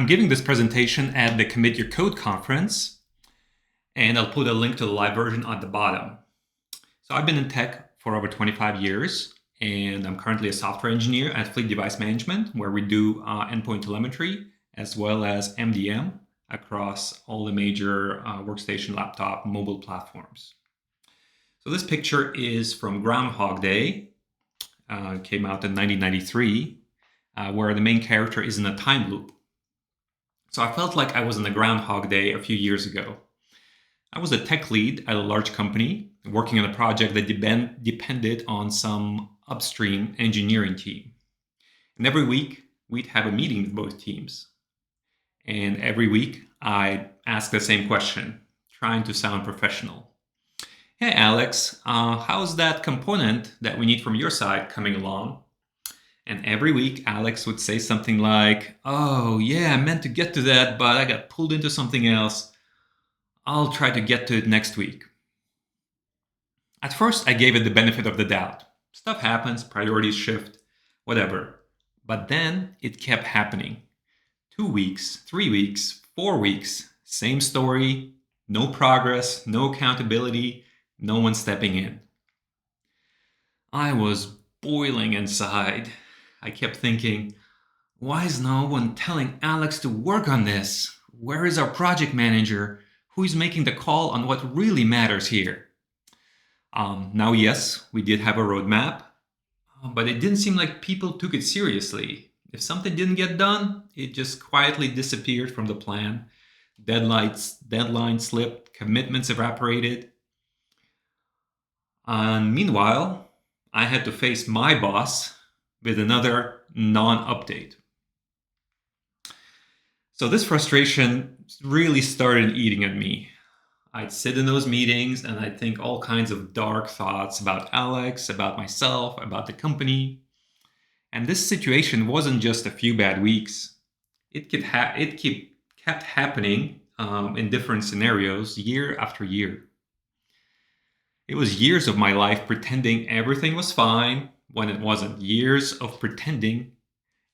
I'm giving this presentation at the Commit Your Code conference, and I'll put a link to the live version at the bottom. So I've been in tech for over 25 years, and I'm currently a software engineer at Fleet Device Management, where we do endpoint telemetry as well as MDM across all the major workstation, laptop, mobile platforms. So this picture is from Groundhog Day. It came out in 1993, where the main character is in a time loop. So I felt like I was in a Groundhog Day a few years ago. I was a tech lead at a large company working on a project that depended on some upstream engineering team. And every week, we'd have a meeting with both teams. And every week, I'd ask the same question, trying to sound professional. Hey, Alex, how's that component that we need from your side coming along? And every week, Alex would say something like, oh, yeah, I meant to get to that, but I got pulled into something else. I'll try to get to it next week. At first, I gave it the benefit of the doubt. Stuff happens, priorities shift, whatever. But then it kept happening. 2 weeks, 3 weeks, 4 weeks, same story, no progress, no accountability, no one stepping in. I was boiling inside. I kept thinking, why is no one telling Alex to work on this? Where is our project manager? Who is making the call on what really matters here? Now, yes, we did have a roadmap, but it didn't seem like people took it seriously. If something didn't get done, it just quietly disappeared from the plan. Deadlines slipped, commitments evaporated. And meanwhile, I had to face my boss with another non-update. So this frustration really started eating at me. I'd sit in those meetings and I'd think all kinds of dark thoughts about Alex, about myself, about the company. And this situation wasn't just a few bad weeks. It kept happening in different scenarios year after year. It was years of my life pretending everything was fine when it wasn't. Years of pretending,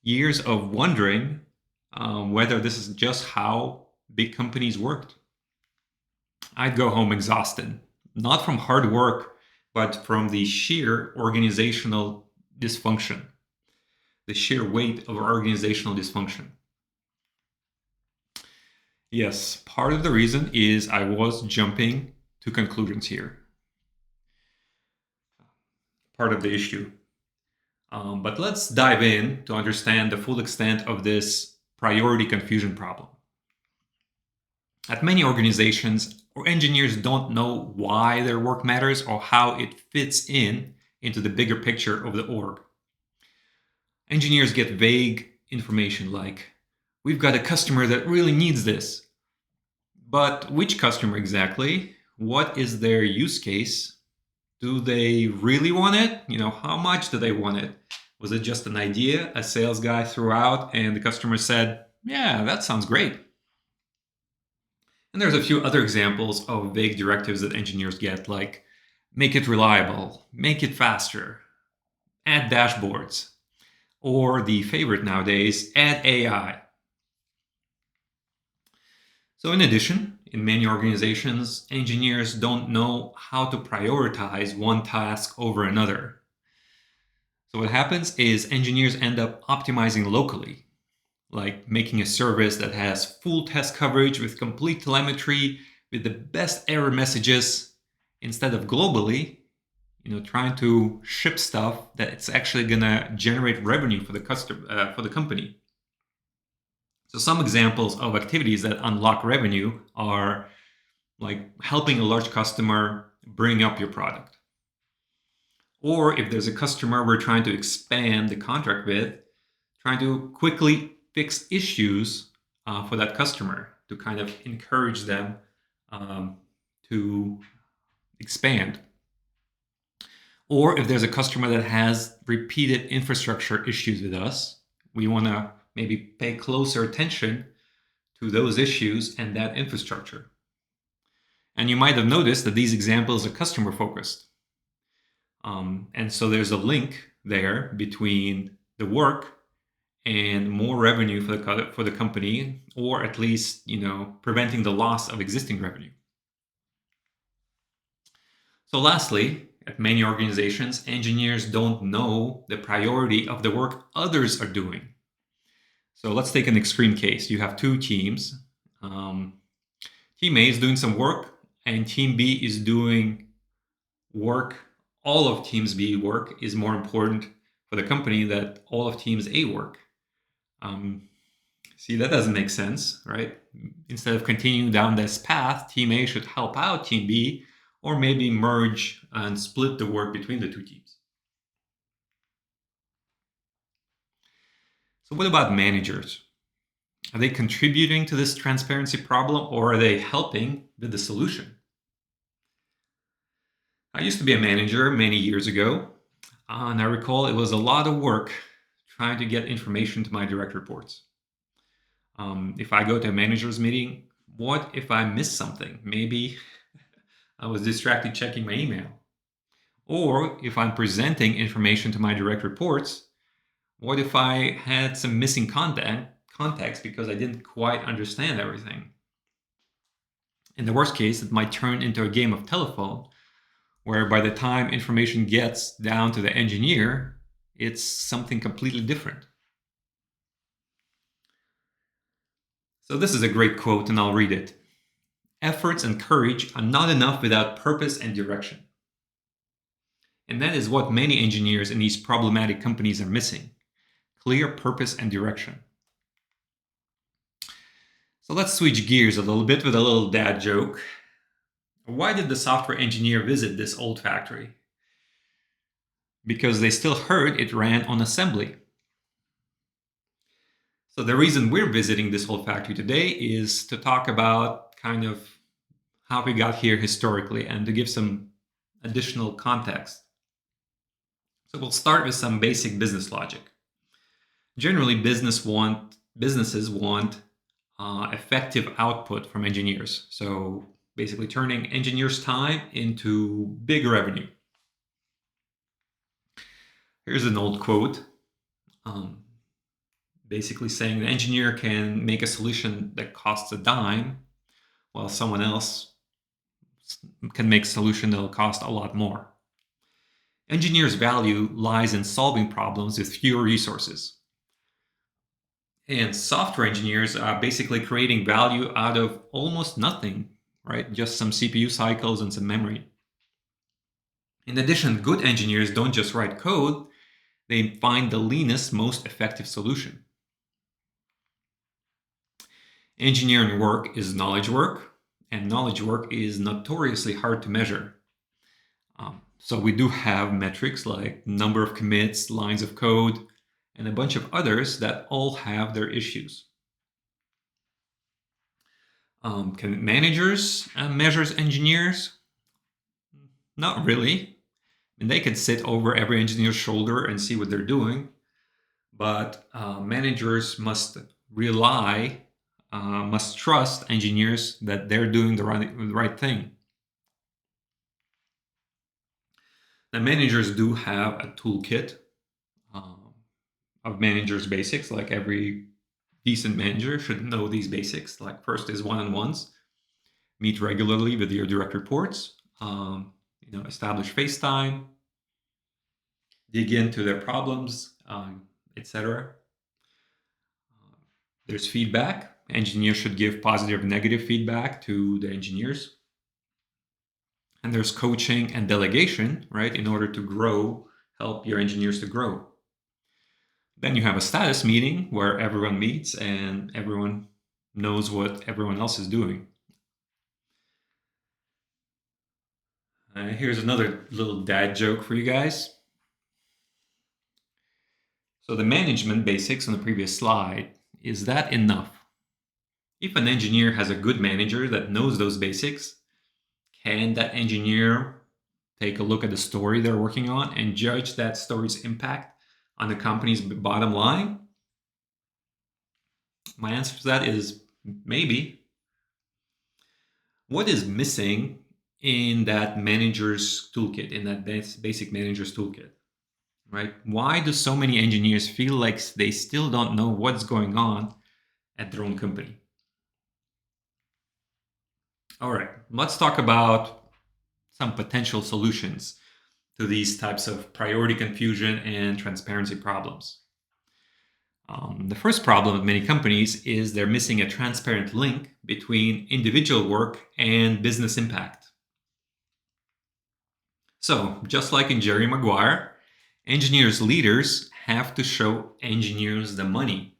years of wondering whether this is just how big companies worked. I'd go home exhausted, not from hard work, but from the sheer organizational dysfunction, the sheer weight of organizational dysfunction. Yes, part of the reason is I was jumping to conclusions here. Part of the issue. But let's dive in to understand the full extent of this priority confusion problem. At many organizations, engineers don't know why their work matters or how it fits into the bigger picture of the org. Engineers get vague information like, we've got a customer that really needs this. But which customer exactly? What is their use case? Do they really want it? How much do they want it? Was it just an idea a sales guy threw out and the customer said, yeah, that sounds great? And there's a few other examples of vague directives that engineers get, like make it reliable, make it faster, add dashboards, or the favorite nowadays, add AI. So in addition, in many organizations, engineers don't know how to prioritize one task over another. So what happens is engineers end up optimizing locally, like making a service that has full test coverage with complete telemetry, with the best error messages, instead of globally, trying to ship stuff that's actually gonna generate revenue for the customer, for the company. So some examples of activities that unlock revenue are like helping a large customer bring up your product. Or if there's a customer we're trying to expand the contract with, trying to quickly fix issues for that customer to kind of encourage them to expand. Or if there's a customer that has repeated infrastructure issues with us, we want to maybe pay closer attention to those issues and that infrastructure. And you might have noticed that these examples are customer focused. And so there's a link there between the work and more revenue for the company, or at least, preventing the loss of existing revenue. So lastly, at many organizations, engineers don't know the priority of the work others are doing. So let's take an extreme case. You have two teams. Team A is doing some work, and Team B is doing work. All of Teams B work is more important for the company than all of Teams A work. See, that doesn't make sense, right? Instead of continuing down this path, Team A should help out Team B, or maybe merge and split the work between the two teams. So what about managers? Are they contributing to this transparency problem, or are they helping with the solution? I used to be a manager many years ago, and I recall it was a lot of work trying to get information to my direct reports. If I go to a manager's meeting, what if I miss something? Maybe I was distracted checking my email. Or if I'm presenting information to my direct reports, what if I had some missing context because I didn't quite understand everything? In the worst case, it might turn into a game of telephone, where by the time information gets down to the engineer, it's something completely different. So this is a great quote, and I'll read it. Efforts and courage are not enough without purpose and direction. And that is what many engineers in these problematic companies are missing: clear purpose and direction. So let's switch gears a little bit with a little dad joke. Why did the software engineer visit this old factory? Because they still heard it ran on assembly. So the reason we're visiting this old factory today is to talk about kind of how we got here historically and to give some additional context. So we'll start with some basic business logic. Generally, businesses want effective output from engineers. So basically turning engineers' time into big revenue. Here's an old quote, basically saying an engineer can make a solution that costs a dime, while someone else can make a solution that'll cost a lot more. Engineers' value lies in solving problems with fewer resources. And software engineers are basically creating value out of almost nothing, right? Just some CPU cycles and some memory. In addition, good engineers don't just write code, they find the leanest, most effective solution. Engineering work is knowledge work, and knowledge work is notoriously hard to measure. So we do have metrics like number of commits, lines of code, and a bunch of others that all have their issues. Can managers measure engineers? Not really. And they can sit over every engineer's shoulder and see what they're doing, but managers must trust engineers that they're doing the right thing. Now, managers do have a toolkit of managers' basics. Like every decent manager should know these basics. Like first is one-on-ones, meet regularly with your direct reports, establish face time, dig into their problems, etc. There's feedback. Engineers should give positive and negative feedback to the engineers. And there's coaching and delegation, right, in order to help your engineers to grow. Then you have a status meeting where everyone meets and everyone knows what everyone else is doing. Here's another little dad joke for you guys. So the management basics on the previous slide, is that enough? If an engineer has a good manager that knows those basics, can that engineer take a look at the story they're working on and judge that story's impact on the company's bottom line? My answer to that is maybe. What is missing in that manager's toolkit, in that basic manager's toolkit? right? Why do so many engineers feel like they still don't know what's going on at their own company? All right, let's talk about some potential solutions to these types of priority confusion and transparency problems. The first problem with many companies is they're missing a transparent link between individual work and business impact. So, just like in Jerry Maguire, engineers leaders have to show engineers the money.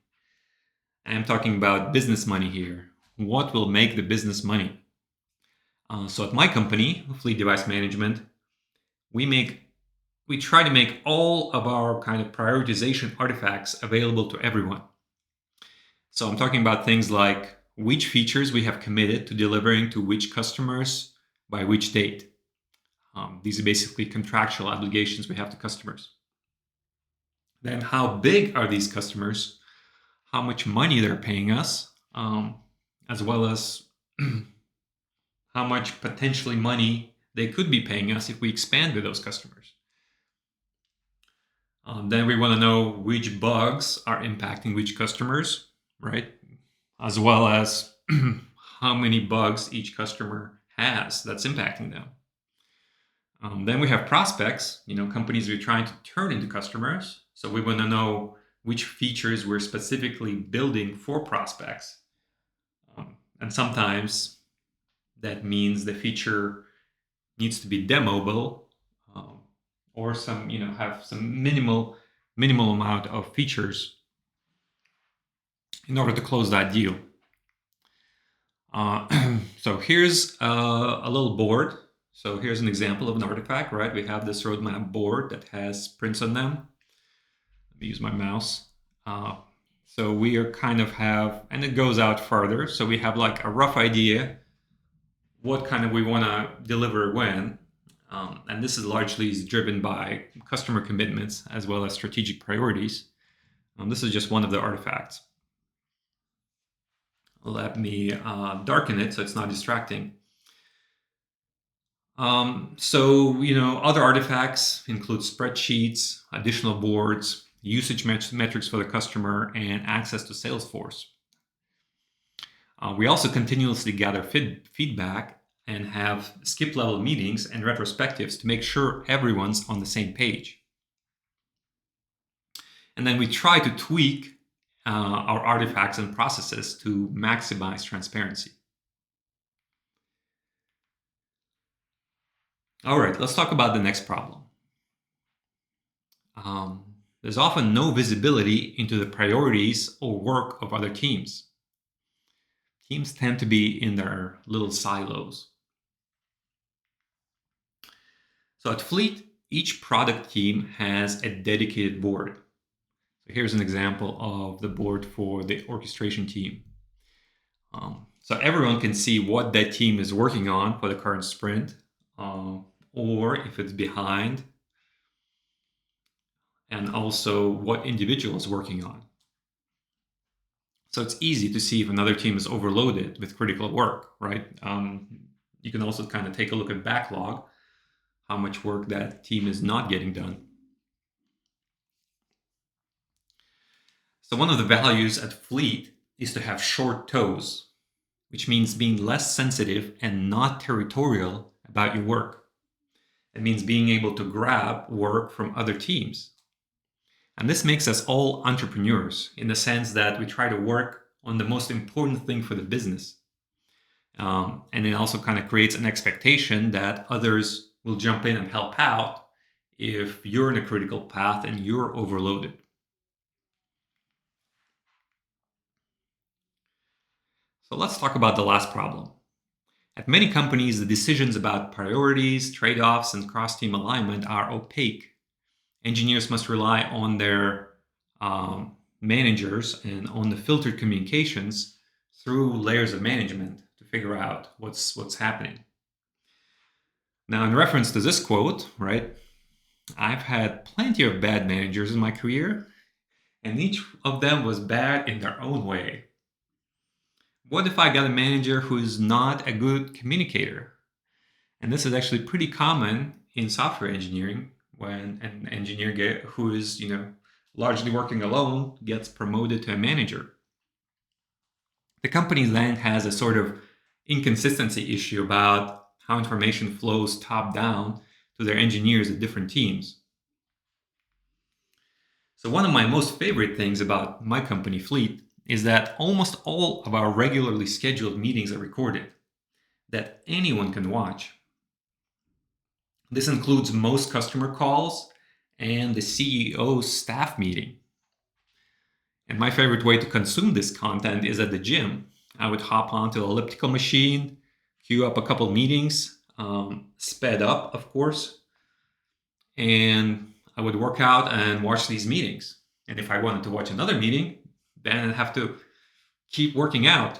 I'm talking about business money here. What will make the business money? So at my company, Fleet Device Management, we try to make all of our kind of prioritization artifacts available to everyone. So I'm talking about things like which features we have committed to delivering to which customers by which date. These are basically contractual obligations we have to customers. Then how big are these customers? How much money they're paying us, as well as how much potentially money they could be paying us if we expand with those customers. Then we want to know which bugs are impacting which customers, right? As well as how many bugs each customer has that's impacting them. Then we have prospects, companies we're trying to turn into customers. So we want to know which features we're specifically building for prospects. And sometimes that means the feature needs to be demoable, or have some minimal amount of features in order to close that deal. So here's a little board. So here's an example of an artifact, right? We have this roadmap board that has prints on them. Let me use my mouse. So we are and it goes out further. So we have like a rough idea what kind of we want to deliver when. And this is largely driven by customer commitments as well as strategic priorities. This is just one of the artifacts. Let me darken it so it's not distracting. Other artifacts include spreadsheets, additional boards, usage metrics for the customer, and access to Salesforce. We also continuously gather feedback and have skip level meetings and retrospectives to make sure everyone's on the same page. And then we try to tweak our artifacts and processes to maximize transparency. All right, let's talk about the next problem. There's often no visibility into the priorities or work of other teams. Teams tend to be in their little silos. So at Fleet, each product team has a dedicated board. So here's an example of the board for the orchestration team. So everyone can see what that team is working on for the current sprint, or if it's behind, and also what individual is working on. So it's easy to see if another team is overloaded with critical work, right? You can also kind of take a look at backlog, how much work that team is not getting done. So one of the values at Fleet is to have short toes, which means being less sensitive and not territorial about your work. It means being able to grab work from other teams. And this makes us all entrepreneurs in the sense that we try to work on the most important thing for the business. And it also kind of creates an expectation that others will jump in and help out if you're in a critical path and you're overloaded. So let's talk about the last problem. At many companies, the decisions about priorities, trade-offs, and cross-team alignment are opaque. Engineers must rely on their managers and on the filtered communications through layers of management to figure out what's happening. Now, in reference to this quote, right, I've had plenty of bad managers in my career, and each of them was bad in their own way. What if I got a manager who's not a good communicator? And this is actually pretty common in software engineering, when an engineer who is, largely working alone gets promoted to a manager. The company then has a sort of inconsistency issue about how information flows top down to their engineers at different teams. So one of my most favorite things about my company, Fleet, is that almost all of our regularly scheduled meetings are recorded, that anyone can watch. This includes most customer calls and the CEO's staff meeting. And my favorite way to consume this content is at the gym. I would hop onto the elliptical machine, queue up a couple meetings, sped up, of course, and I would work out and watch these meetings. And if I wanted to watch another meeting, then I'd have to keep working out.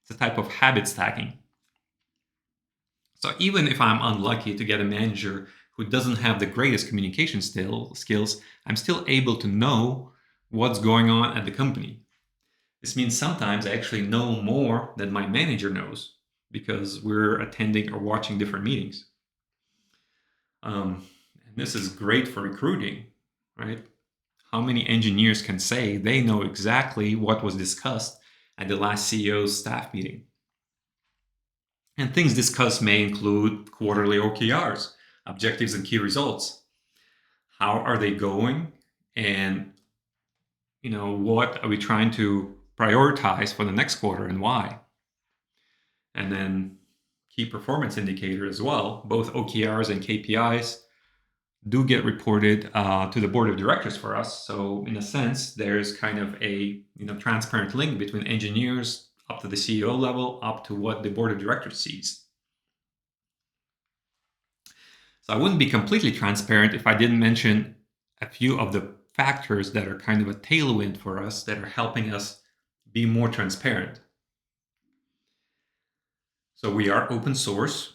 It's a type of habit stacking. So even if I'm unlucky to get a manager who doesn't have the greatest communication skills, I'm still able to know what's going on at the company. This means sometimes I actually know more than my manager knows because we're attending or watching different meetings. And this is great for recruiting, right? How many engineers can say they know exactly what was discussed at the last CEO's staff meeting? And things discussed may include quarterly OKRs, objectives and key results. How are they going? And what are we trying to prioritize for the next quarter and why? And then key performance indicator as well. Both OKRs and KPIs do get reported to the board of directors for us. So in a sense, there's kind of a transparent link between engineers up to the CEO level, up to what the board of directors sees. So I wouldn't be completely transparent if I didn't mention a few of the factors that are kind of a tailwind for us that are helping us be more transparent. So we are open source.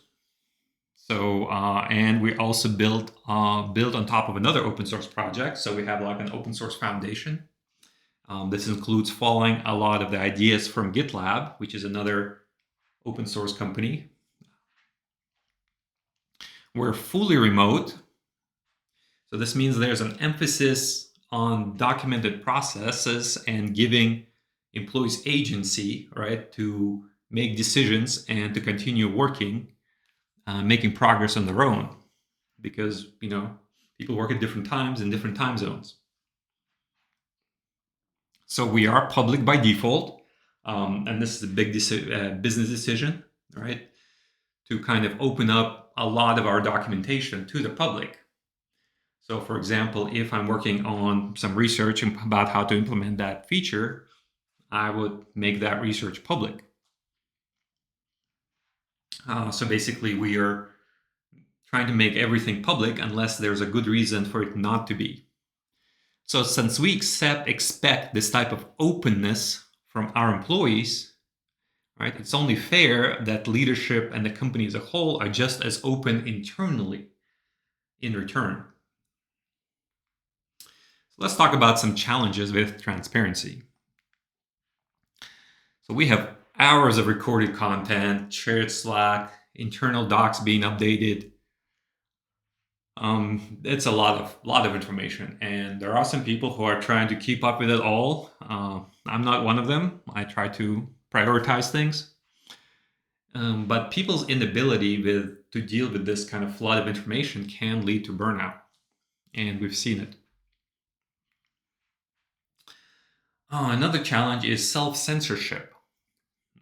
So and we also build on top of another open source project. So we have like an open source foundation. This includes following a lot of the ideas from GitLab, which is another open source company. We're fully remote. So this means there's an emphasis on documented processes and giving employees agency, right, to make decisions and to continue working, making progress on their own, because people work at different times in different time zones. So we are public by default, and this is a big business decision, right, to kind of open up a lot of our documentation to the public. So for example, if I'm working on some research about how to implement that feature, I would make that research public. So basically, we are trying to make everything public unless there's a good reason for it not to be. So since we expect this type of openness from our employees, right, it's only fair that leadership and the company as a whole are just as open internally in return. So let's talk about some challenges with transparency. So we have hours of recorded content, shared Slack, internal docs being updated. It's a lot of information, and there are some people who are trying to keep up with it all. I'm not one of them. I try to prioritize things, but people's inability to deal with this kind of flood of information can lead to burnout, and we've seen it. Another challenge is self-censorship.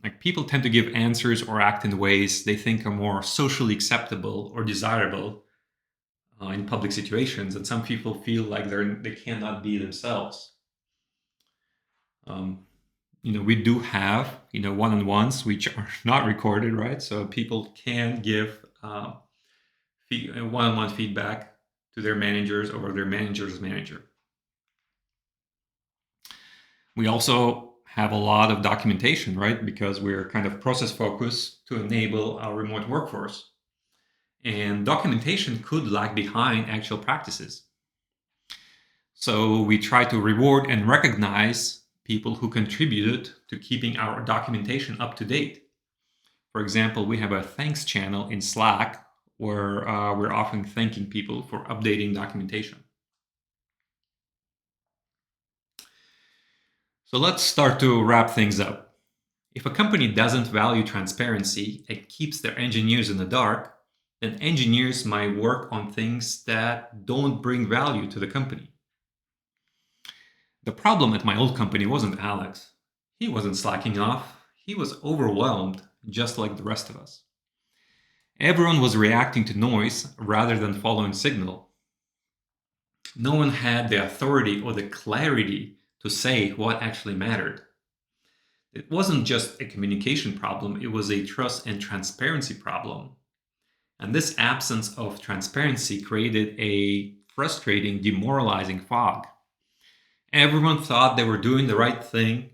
Like, people tend to give answers or act in ways they think are more socially acceptable or desirable in public situations, and some people feel like they cannot be themselves. We do have one-on-ones which are not recorded, right? So people can give one-on-one feedback to their managers or their manager's manager. We also have a lot of documentation, right? Because we're kind of process focused to enable our remote workforce. And documentation could lag behind actual practices. So we try to reward and recognize people who contributed to keeping our documentation up to date. For example, we have a thanks channel in Slack where we're often thanking people for updating documentation. So let's start to wrap things up. If a company doesn't value transparency and keeps their engineers in the dark, then engineers might work on things that don't bring value to the company. The problem at my old company wasn't Alex. He wasn't slacking off. He was overwhelmed, just like the rest of us. Everyone was reacting to noise rather than following signal. No one had the authority or the clarity to say what actually mattered. It wasn't just a communication problem, it was a trust and transparency problem. And this absence of transparency created a frustrating, demoralizing fog. Everyone thought they were doing the right thing,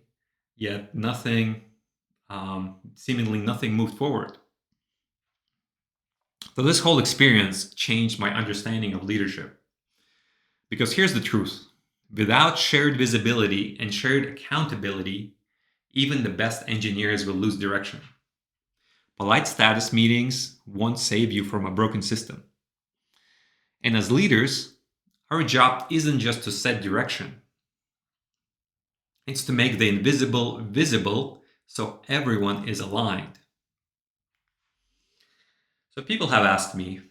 yet seemingly nothing moved forward. So this whole experience changed my understanding of leadership. Because here's the truth. Without shared visibility and shared accountability, even the best engineers will lose direction. Polite status meetings won't save you from a broken system. And as leaders, our job isn't just to set direction. It's to make the invisible visible so everyone is aligned. So people have asked me,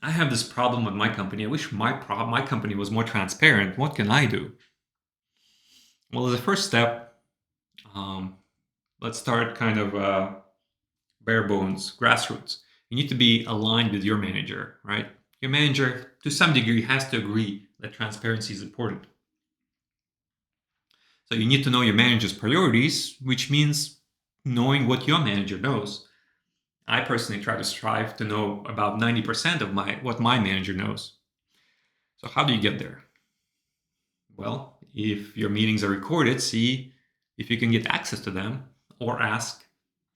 I have this problem with my company. I wish my company was more transparent. What can I do? Well, as a first step, let's start kind of bare bones, grassroots. You need to be aligned with your manager, right? Your manager, to some degree, has to agree that transparency is important. So you need to know your manager's priorities, which means knowing what your manager knows. I personally try to strive to know about 90% of what my manager knows. So how do you get there? Well, if your meetings are recorded, see if you can get access to them, or ask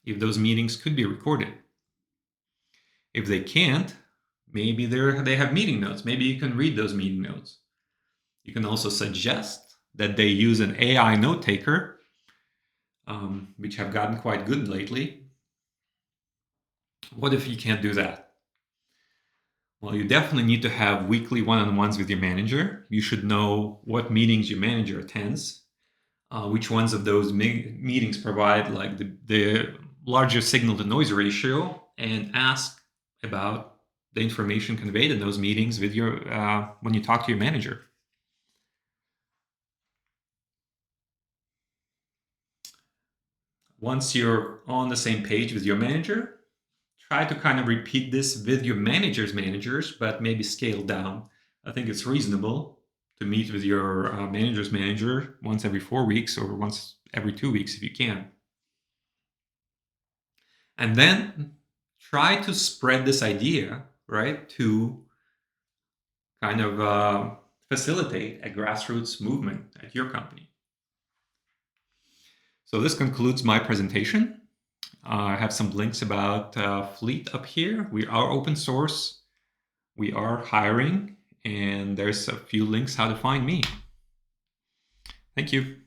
if those meetings could be recorded. If they can't, maybe they have meeting notes. Maybe you can read those meeting notes. You can also suggest that they use an AI note taker, which have gotten quite good lately. What if you can't do that? Well, you definitely need to have weekly one-on-ones with your manager. You should know what meetings your manager attends, which ones of those meetings provide like the larger signal to noise ratio, and ask about the information conveyed in those meetings with when you talk to your manager. Once you're on the same page with your manager, try to kind of repeat this with your manager's managers, but maybe scale down. I think it's reasonable to meet with your manager's manager once every 4 weeks or once every 2 weeks if you can. And then try to spread this idea, right, to kind of facilitate a grassroots movement at your company. So this concludes my presentation. I have some links about Fleet up here. We are open source. We are hiring, and there's a few links how to find me. Thank you.